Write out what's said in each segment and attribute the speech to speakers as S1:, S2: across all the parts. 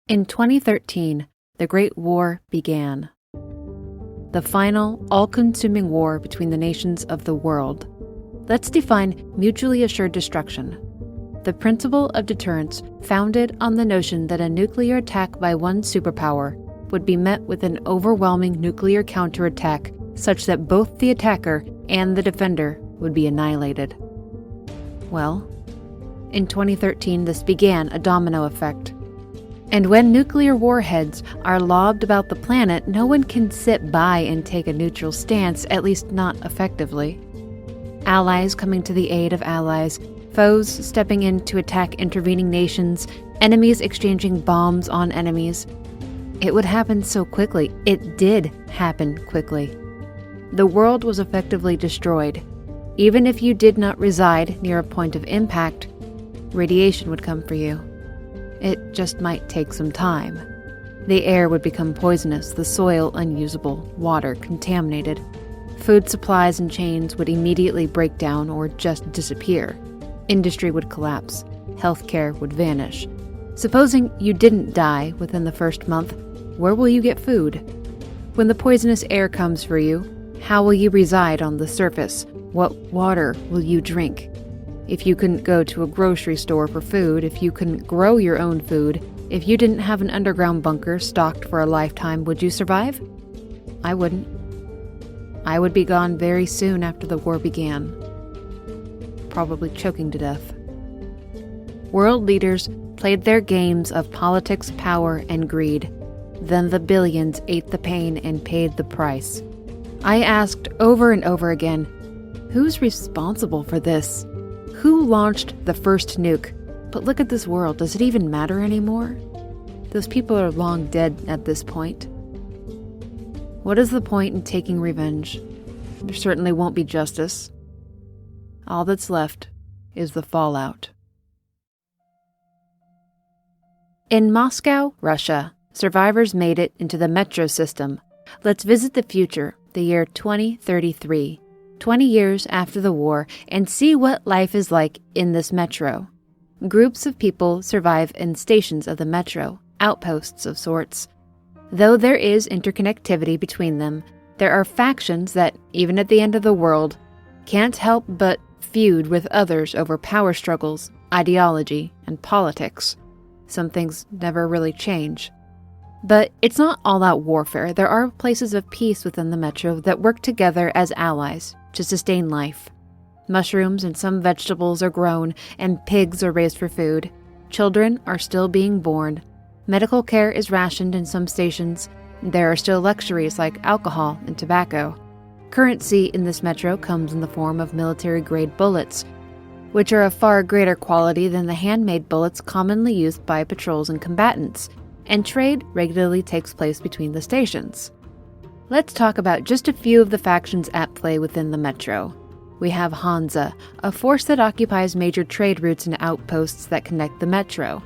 S1: In 2013, the Great War began. The final, all-consuming war between the nations of the world. Let's define mutually assured destruction. The principle of deterrence founded on the notion that a nuclear attack by one superpower would be met with an overwhelming nuclear counterattack such that both the attacker and the defender would be annihilated. Well, in 2013 this began a domino effect. And when nuclear warheads are lobbed about the planet, no one can sit by and take a neutral stance, at least not effectively. Allies coming to the aid of allies, foes stepping in to attack intervening nations, enemies exchanging bombs on enemies. It would happen so quickly. It did happen quickly. The world was effectively destroyed. Even if you did not reside near a point of impact, radiation would come for you. It just might take some time. The air would become poisonous, the soil unusable, water contaminated. Food supplies and chains would immediately break down or just disappear. Industry would collapse. Healthcare would vanish. Supposing you didn't die within the first month, where will you get food? When the poisonous air comes for you, how will you reside on the surface? What water will you drink? If you couldn't go to a grocery store for food, if you couldn't grow your own food, if you didn't have an underground bunker stocked for a lifetime, would you survive? I wouldn't. I would be gone very soon after the war began. Probably choking to death. World leaders played their games of politics, power, and greed. Then the billions ate the pain and paid the price. I asked over and over again, who's responsible for this? Who launched the first nuke? But look at this world. Does it even matter anymore? Those people are long dead at this point. What is the point in taking revenge? There certainly won't be justice. All that's left is the fallout. In Moscow, Russia, survivors made it into the metro system. Let's visit the future, the year 2033. 20 years after the war, and see what life is like in this metro. Groups of people survive in stations of the metro, outposts of sorts. Though there is interconnectivity between them, there are factions that, even at the end of the world, can't help but feud with others over power struggles, ideology, and politics. Some things never really change. But it's not all-out warfare. There are places of peace within the metro that work together as allies to sustain life. Mushrooms and some vegetables are grown, and pigs are raised for food. Children are still being born. Medical care is rationed in some stations. There are still luxuries like alcohol and tobacco. Currency in this metro comes in the form of military-grade bullets, which are of far greater quality than the handmade bullets commonly used by patrols and combatants, and trade regularly takes place between the stations. Let's talk about just a few of the factions at play within the metro. We have Hansa, a force that occupies major trade routes and outposts that connect the metro.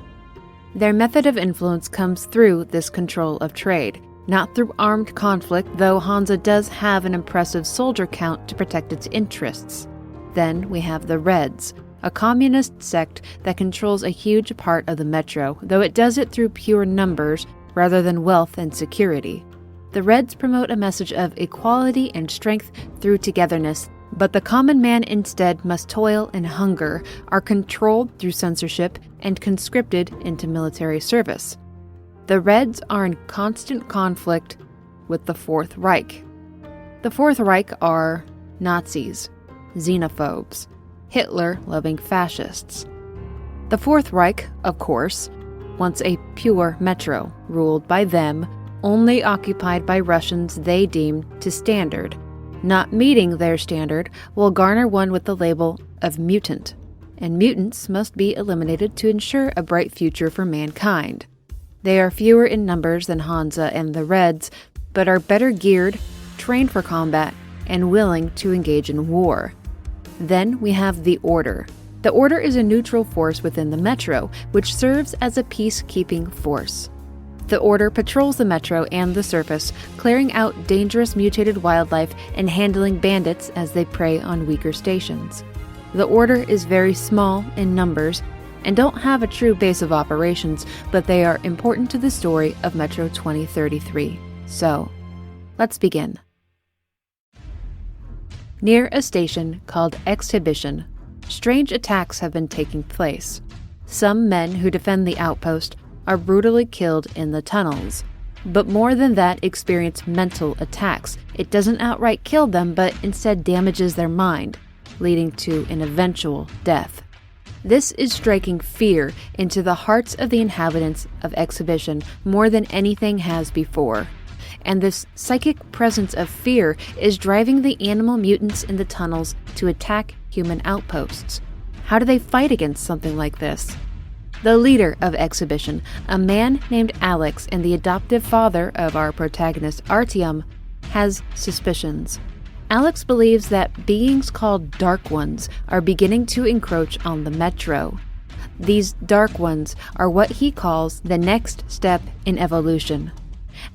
S1: Their method of influence comes through this control of trade, not through armed conflict, though Hansa does have an impressive soldier count to protect its interests. Then we have the Reds, a communist sect that controls a huge part of the metro, though it does it through pure numbers rather than wealth and security. The Reds promote a message of equality and strength through togetherness, but the common man instead must toil and hunger, are controlled through censorship, and conscripted into military service. The Reds are in constant conflict with the Fourth Reich. The Fourth Reich are Nazis, xenophobes, Hitler-loving fascists. The Fourth Reich, of course, wants a pure metro, ruled by them, only occupied by Russians they deem to standard. Not meeting their standard will garner one with the label of mutant, and mutants must be eliminated to ensure a bright future for mankind. They are fewer in numbers than Hansa and the Reds, but are better geared, trained for combat, and willing to engage in war. Then we have the Order. The Order is a neutral force within the metro, which serves as a peacekeeping force. The Order patrols the metro and the surface, clearing out dangerous mutated wildlife and handling bandits as they prey on weaker stations. The Order is very small in numbers, and don't have a true base of operations, but they are important to the story of Metro 2033. So, let's begin. Near a station called Exhibition, strange attacks have been taking place. Some men who defend the outpost are brutally killed in the tunnels, but more than that, experience mental attacks. It doesn't outright kill them, but instead damages their mind, leading to an eventual death. This is striking fear into the hearts of the inhabitants of Exhibition more than anything has before. And this psychic presence of fear is driving the animal mutants in the tunnels to attack human outposts. How do they fight against something like this? The leader of Exhibition, a man named Alex and the adoptive father of our protagonist Artyom, has suspicions. Alex believes that beings called Dark Ones are beginning to encroach on the Metro. These Dark Ones are what he calls the next step in evolution.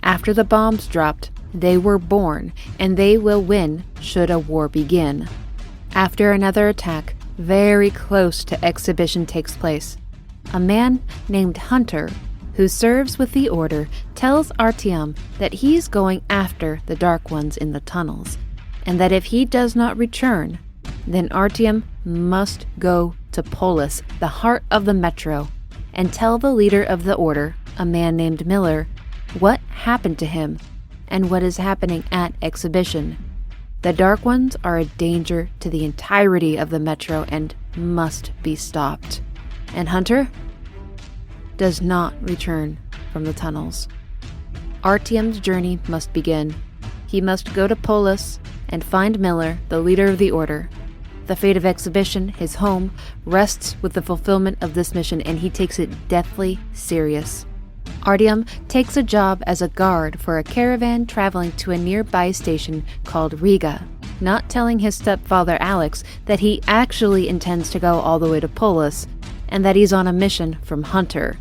S1: After the bombs dropped, they were born, and they will win should a war begin. After another attack, very close to Exhibition takes place, a man named Hunter, who serves with the Order, tells Artyom that he's going after the Dark Ones in the tunnels, and that if he does not return, then Artyom must go to Polis, the heart of the Metro, and tell the leader of the Order, a man named Miller, what happened to him and what is happening at Exhibition. The Dark Ones are a danger to the entirety of the Metro and must be stopped. And Hunter does not return from the tunnels. Artyom's journey must begin. He must go to Polis and find Miller, the leader of the Order. The fate of Exhibition, his home, rests with the fulfillment of this mission, and he takes it deathly serious. Artyom takes a job as a guard for a caravan traveling to a nearby station called Riga, not telling his stepfather Alex that he actually intends to go all the way to Polis, and that he's on a mission from Hunter.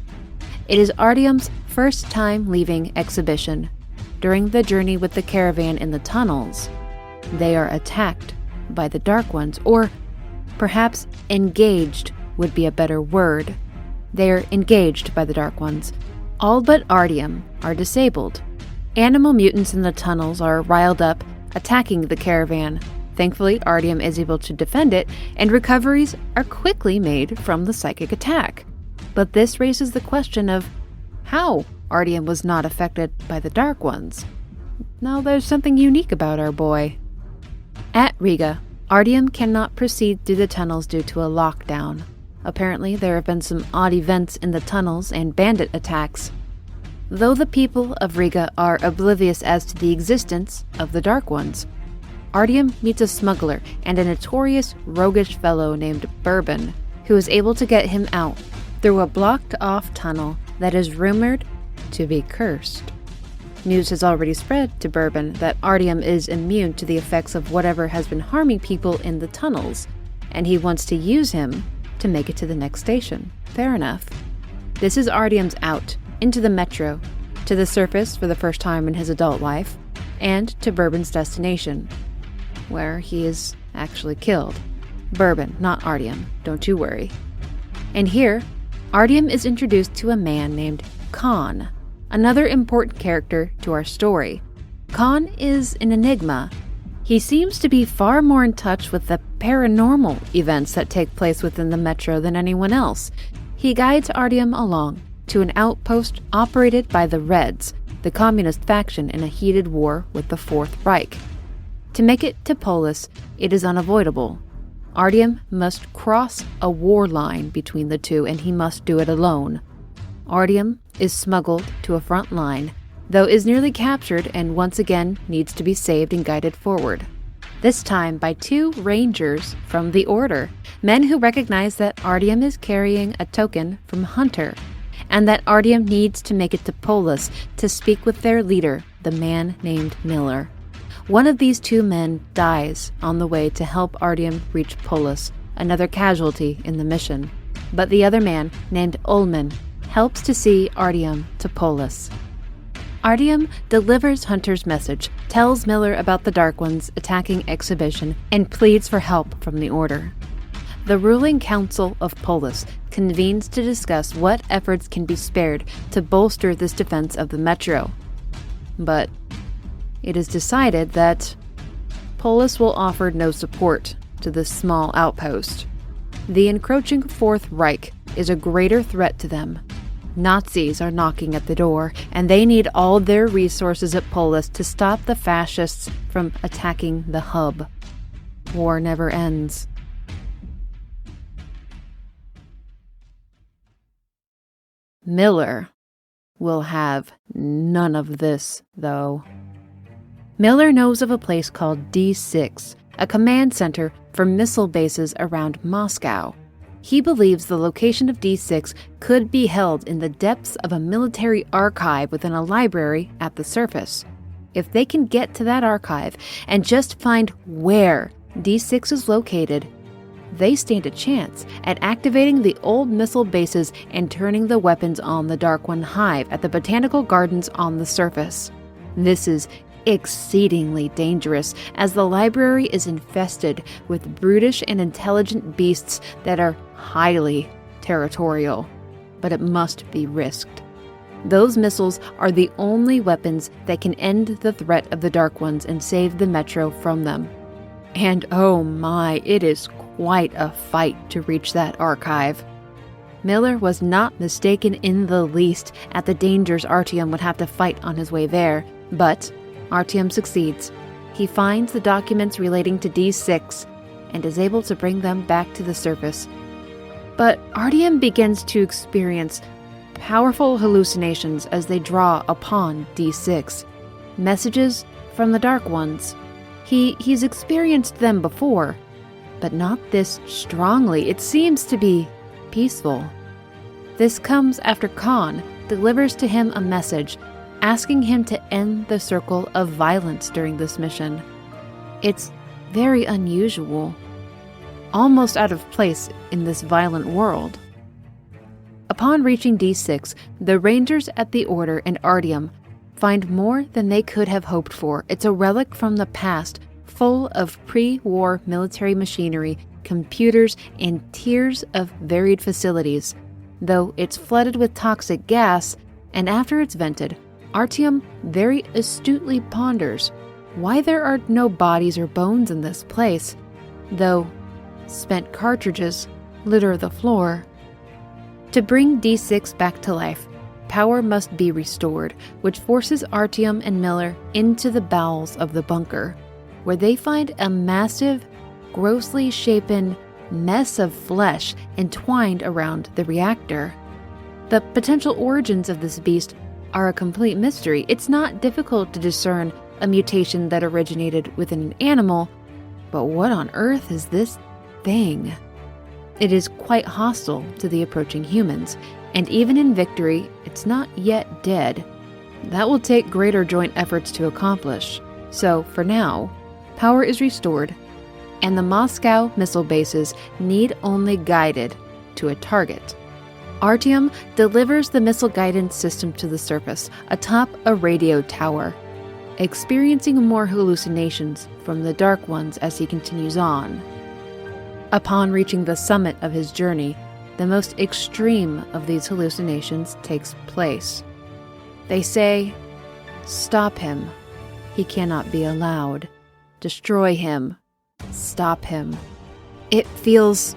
S1: It is Artyom's first time leaving Exhibition. During the journey with the caravan in the tunnels, they are attacked by the Dark Ones, or perhaps engaged would be a better word. They are engaged by the Dark Ones. All but Artyom are disabled. Animal mutants in the tunnels are riled up, attacking the caravan. Thankfully, Artyom is able to defend it, and recoveries are quickly made from the psychic attack. But this raises the question of how Artyom was not affected by the Dark Ones. Now there's something unique about our boy. At Riga, Artyom cannot proceed through the tunnels due to a lockdown. Apparently, there have been some odd events in the tunnels and bandit attacks. Though the people of Riga are oblivious as to the existence of the Dark Ones, Artyom meets a smuggler and a notorious roguish fellow named Bourbon, who is able to get him out through a blocked-off tunnel that is rumored to be cursed. News has already spread to Bourbon that Artyom is immune to the effects of whatever has been harming people in the tunnels, and he wants to use him to make it to the next station. Fair enough. This is Artyom's out into the Metro, to the surface for the first time in his adult life, and to Bourbon's destination, where he is actually killed. Bourbon, not Artyom, don't you worry. And here, Artyom is introduced to a man named Khan, another important character to our story. Khan is an enigma. He seems to be far more in touch with the paranormal events that take place within the Metro than anyone else. He guides Artyom along to an outpost operated by the Reds, the communist faction in a heated war with the Fourth Reich. To make it to Polis, it is unavoidable. Artyom must cross a war line between the two, and he must do it alone. Artyom is smuggled to a front line, though is nearly captured and once again needs to be saved and guided forward. This time by two rangers from the Order, men who recognize that Artyom is carrying a token from Hunter, and that Artyom needs to make it to Polis to speak with their leader, the man named Miller. One of these two men dies on the way to help Artyom reach Polis, another casualty in the mission. But the other man, named Ullman, helps to see Artyom to Polis. Artyom delivers Hunter's message, tells Miller about the Dark Ones attacking Exhibition, and pleads for help from the Order. the ruling council of Polis convenes to discuss what efforts can be spared to bolster this defense of the metro. But it is decided that Polis will offer no support to this small outpost. The encroaching Fourth Reich is a greater threat to them. Nazis are knocking at the door, and they need all their resources at Polis to stop the fascists from attacking the hub. War never ends. Miller will have none of this, though. Miller knows of a place called D6, a command center for missile bases around Moscow. He believes the location of D6 could be held in the depths of a military archive within a library at the surface. If they can get to that archive and just find where D6 is located, they stand a chance at activating the old missile bases and turning the weapons on the Dark One hive at the botanical gardens on the surface. This is exceedingly dangerous, as the library is infested with brutish and intelligent beasts that are highly territorial. But it must be risked. Those missiles are the only weapons that can end the threat of the Dark Ones and save the metro from them. And oh my, it is quite a fight to reach that archive. Miller was not mistaken in the least at the dangers Artyom would have to fight on his way there, but Artyom succeeds. He finds the documents relating to D6 and is able to bring them back to the surface. But Artyom begins to experience powerful hallucinations as they draw upon D6. Messages from the Dark Ones. He's experienced them before, but not this strongly. It seems to be peaceful. This comes after Khan delivers to him a message asking him to end the circle of violence during this mission. It's very unusual, almost out of place in this violent world. Upon reaching D6, the Rangers at the Order and Artyom find more than they could have hoped for. It's a relic from the past, full of pre-war military machinery, computers, and tiers of varied facilities. Though it's flooded with toxic gas, and after it's vented, Artyom very astutely ponders why there are no bodies or bones in this place, though spent cartridges litter the floor. To bring D6 back to life, power must be restored, which forces Artyom and Miller into the bowels of the bunker, where they find a massive, grossly shapen mess of flesh entwined around the reactor. The potential origins of this beast are a complete mystery. It's not difficult to discern a mutation that originated within an animal, but what on earth is this thing? It is quite hostile to the approaching humans, and even in victory, it's not yet dead. That will take greater joint efforts to accomplish. So, for now, power is restored, and the Moscow missile bases need only guided to a target. Artyom delivers the missile guidance system to the surface, atop a radio tower, experiencing more hallucinations from the Dark Ones as he continues on. Upon reaching the summit of his journey, the most extreme of these hallucinations takes place. They say, "Stop him. He cannot be allowed. Destroy him. Stop him." It feels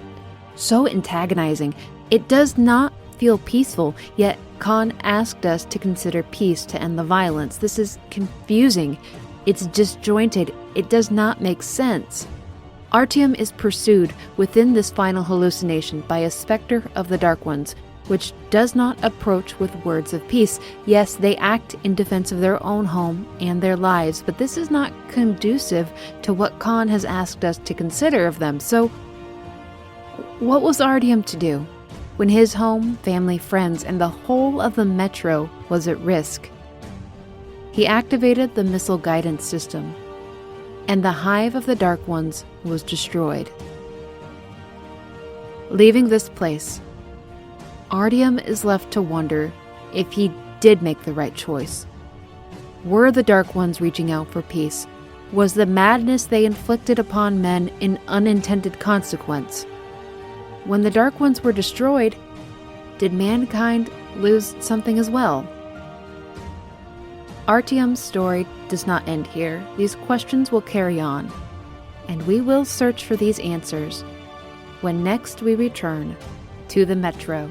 S1: so antagonizing. It does not feel peaceful, yet Khan asked us to consider peace to end the violence. This is confusing. It's disjointed. It does not make sense. Artyom is pursued within this final hallucination by a specter of the Dark Ones, which does not approach with words of peace. Yes, they act in defense of their own home and their lives, but this is not conducive to what Khan has asked us to consider of them. So, what was Artyom to do when his home, family, friends, and the whole of the metro was at risk? He activated the missile guidance system, and the hive of the Dark Ones was destroyed. Leaving this place, Artyom is left to wonder if he did make the right choice. Were the Dark Ones reaching out for peace? Was the madness they inflicted upon men an unintended consequence? When the Dark Ones were destroyed, did mankind lose something as well? Artyom's story does not end here. These questions will carry on, and we will search for these answers when next we return to the Metro.